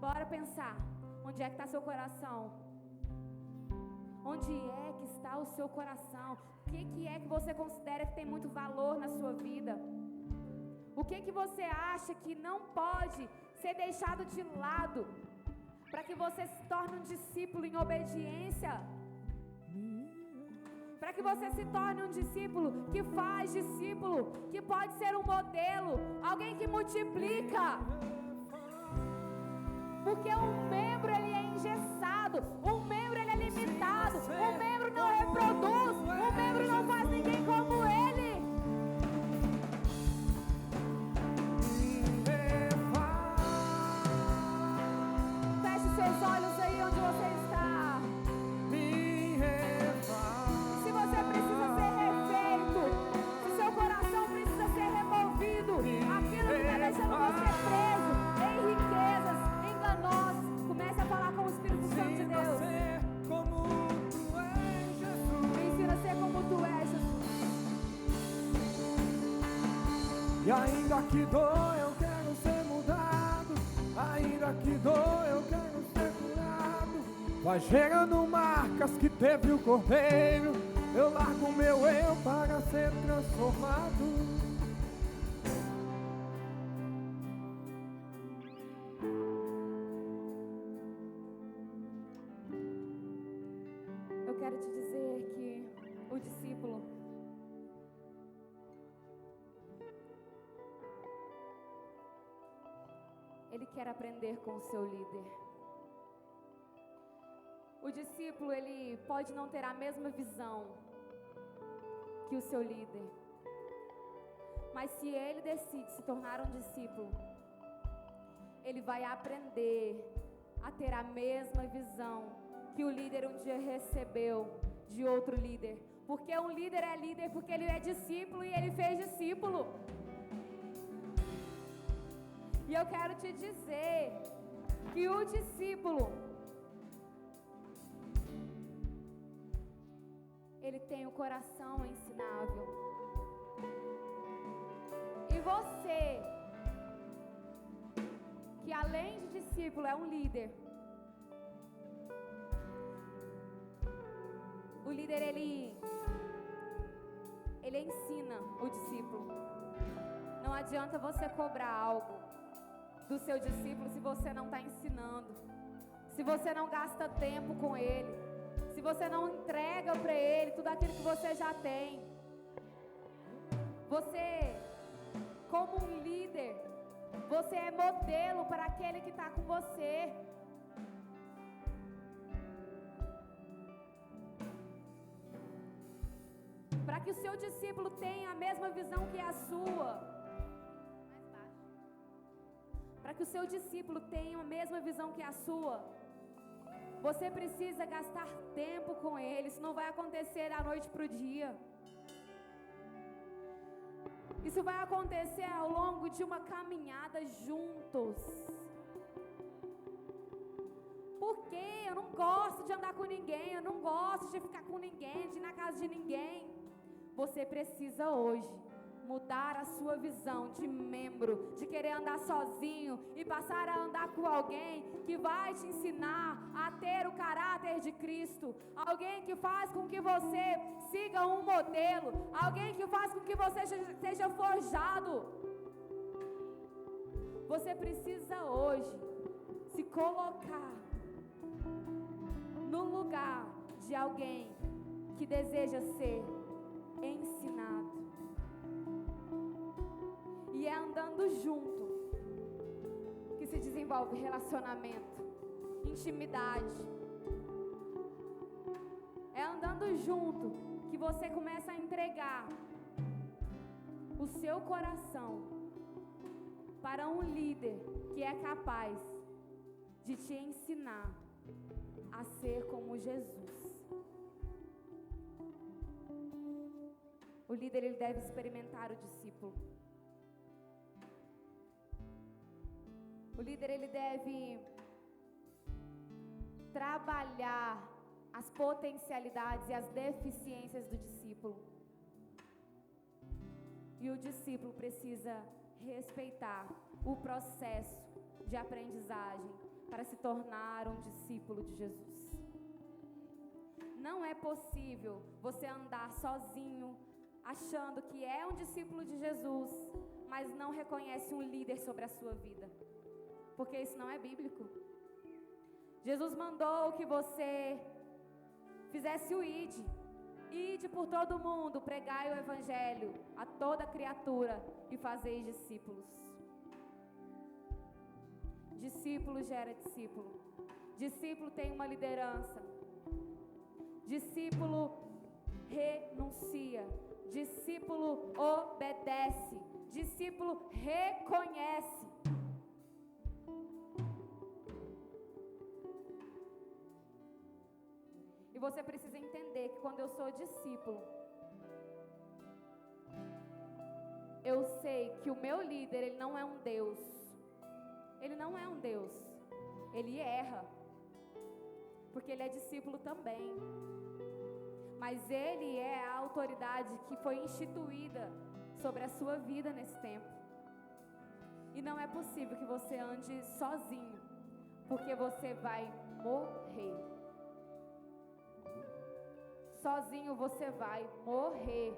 Bora pensar, onde é que está seu coração? Onde é que está o seu coração? O que é que você considera que tem muito valor na sua vida? O que você acha que não pode ser deixado de lado para que você se torne um discípulo em obediência? Para que você se torne um discípulo que faz discípulo, que pode ser um modelo, alguém que multiplica. Porque um membro ele é engessado, um membro ele é limitado, um membro não reproduz, um membro não faz ninguém como ele. Feche seus olhos aí onde você está. Se você precisa ser refeito, se seu coração precisa ser removido, aquilo que está deixando você preso em riquezas enganosas, comece a falar com o Espírito Santo de Deus. Me ensina a ser como tu és, Jesus. E ainda que dou, eu quero ser mudado. Ainda que dou, eu quero ser curado. Vai gerando marcas que teve o Cordeiro. Eu largo o meu eu para ser transformado. Eu quero te dizer que o discípulo, ele quer aprender com o seu líder. O discípulo, ele pode não ter a mesma visão que o seu líder, mas se ele decide se tornar um discípulo, ele vai aprender a ter a mesma visão que o líder um dia recebeu de outro líder. Porque um líder é líder porque ele é discípulo e ele fez discípulo. E eu quero te dizer que o discípulo, ele tem o coração ensinável. E você, que além de discípulo é um líder, o líder ele ensina o discípulo. Não adianta você cobrar algo do seu discípulo se você não está ensinando, se você não gasta tempo com ele, se você não entrega para ele tudo aquilo que você já tem. Você, como um líder, você é modelo para aquele que está com você. Para que o seu discípulo tenha a mesma visão que a sua. Mais baixo. Para que o seu discípulo tenha a mesma visão que a sua, você precisa gastar tempo com ele. Isso não vai acontecer da noite para o dia. Isso vai acontecer ao longo de uma caminhada juntos. Porque eu não gosto de andar com ninguém, eu não gosto de ficar com ninguém, de ir na casa de ninguém. Você precisa hoje mudar a sua visão de membro, de querer andar sozinho e passar a andar com alguém que vai te ensinar a ter o caráter de Cristo, alguém que faz com que você siga um modelo, alguém que faz com que você seja forjado. Você precisa hoje se colocar no lugar de alguém que deseja ser ensinado. E é andando junto que se desenvolve relacionamento, intimidade. É andando junto que você começa a entregar o seu coração para um líder que é capaz de te ensinar a ser como Jesus. O líder, ele deve experimentar o discípulo. O líder, ele deve trabalhar as potencialidades e as deficiências do discípulo. E o discípulo precisa respeitar o processo de aprendizagem para se tornar um discípulo de Jesus. Não é possível você andar sozinho, achando que é um discípulo de Jesus, mas não reconhece um líder sobre a sua vida. Porque isso não é bíblico. Jesus mandou que você fizesse o ide. Ide por todo mundo, pregai o evangelho a toda criatura e fazeis discípulos. Discípulo gera discípulo. Discípulo tem uma liderança. Discípulo renuncia. Discípulo obedece. Discípulo reconhece. E você precisa entender que quando eu sou discípulo, eu sei que o meu líder, ele não é um Deus. Ele não é um Deus. Ele erra. Porque ele é discípulo também. Mas ele é a autoridade que foi instituída sobre a sua vida nesse tempo. E não é possível que você ande sozinho, porque você vai morrer. Sozinho você vai morrer.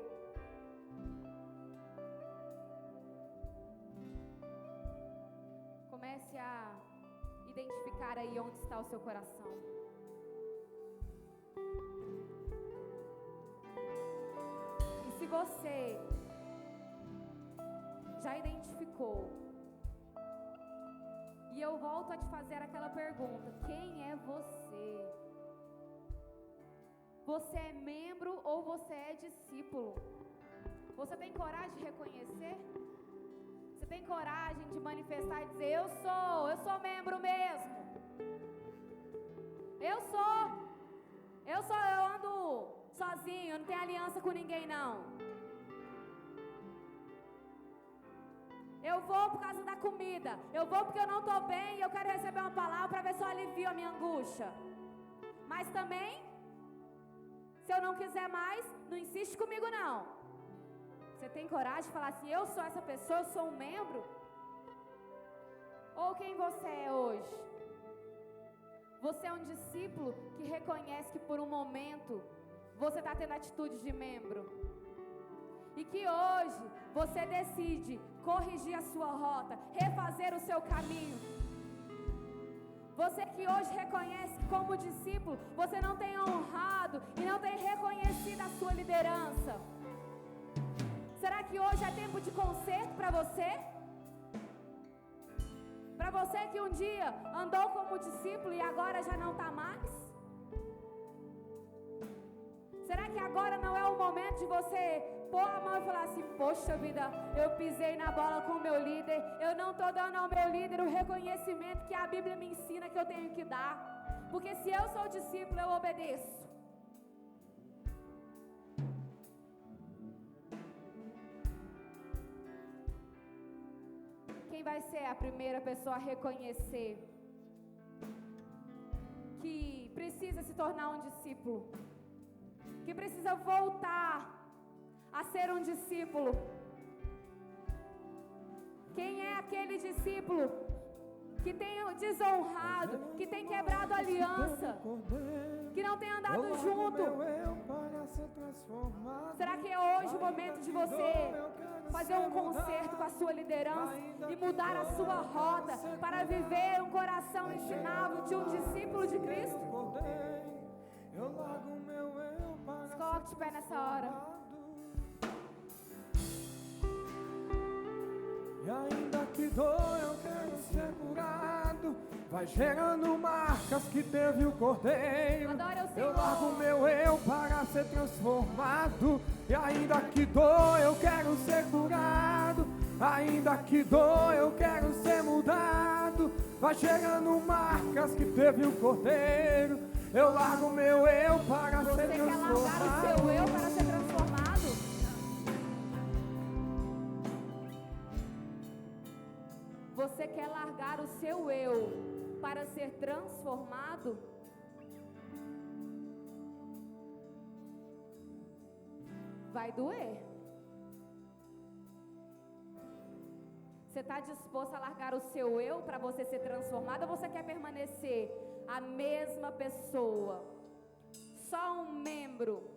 Comece a identificar aí onde está o seu coração. E se você já identificou, e eu volto a te fazer aquela pergunta: quem é você? Você é membro ou você é discípulo? Você tem coragem de reconhecer? Você tem coragem de manifestar e dizer: eu sou membro mesmo. Eu ando sozinho, eu não tenho aliança com ninguém não. Eu vou por causa da comida. Eu vou porque eu não estou bem e eu quero receber uma palavra para ver se eu alivio a minha angústia. Mas também, se eu não quiser mais, não insiste comigo não. Você tem coragem de falar assim: eu sou essa pessoa, eu sou um membro? Ou quem você é hoje? Você é um discípulo que reconhece que por um momento você está tendo atitudes de membro. E que hoje você decide corrigir a sua rota, refazer o seu caminho. Você que hoje reconhece que como discípulo você não tem honrado e não tem reconhecido a sua liderança. Será que hoje é tempo de conserto para você? Para você que um dia andou como discípulo e agora já não está mais? Será que agora não é o momento de você pôr a mão e falar assim: poxa vida, eu pisei na bola com o meu líder, eu não estou dando ao meu líder o reconhecimento que a Bíblia me ensina que eu tenho que dar? Porque se eu sou discípulo, eu obedeço. Quem vai ser a primeira pessoa a reconhecer que precisa se tornar um discípulo, que precisa voltar a ser um discípulo, Quem é aquele discípulo que tem desonrado, que tem quebrado a aliança, que não tem andado junto? Será que é hoje o momento de você fazer um concerto com a sua liderança e mudar a sua rota para viver um coração ensinável de um discípulo de Cristo? Se coloque de pé nessa hora. E ainda que dor, eu quero ser curado. Vai gerando marcas que teve o Cordeiro. Adore o Senhor. Eu largo meu eu para ser transformado. E ainda que dor, eu quero ser curado. Ainda que dor, eu quero ser mudado. Vai chegando marcas que teve o Cordeiro. Eu largo meu eu para ser transformado. Você quer largar o seu eu para ser transformado? Você quer largar o seu eu para ser transformado? Vai doer. Você está disposto a largar o seu eu para você ser transformado, ou você quer permanecer a mesma pessoa? Só um membro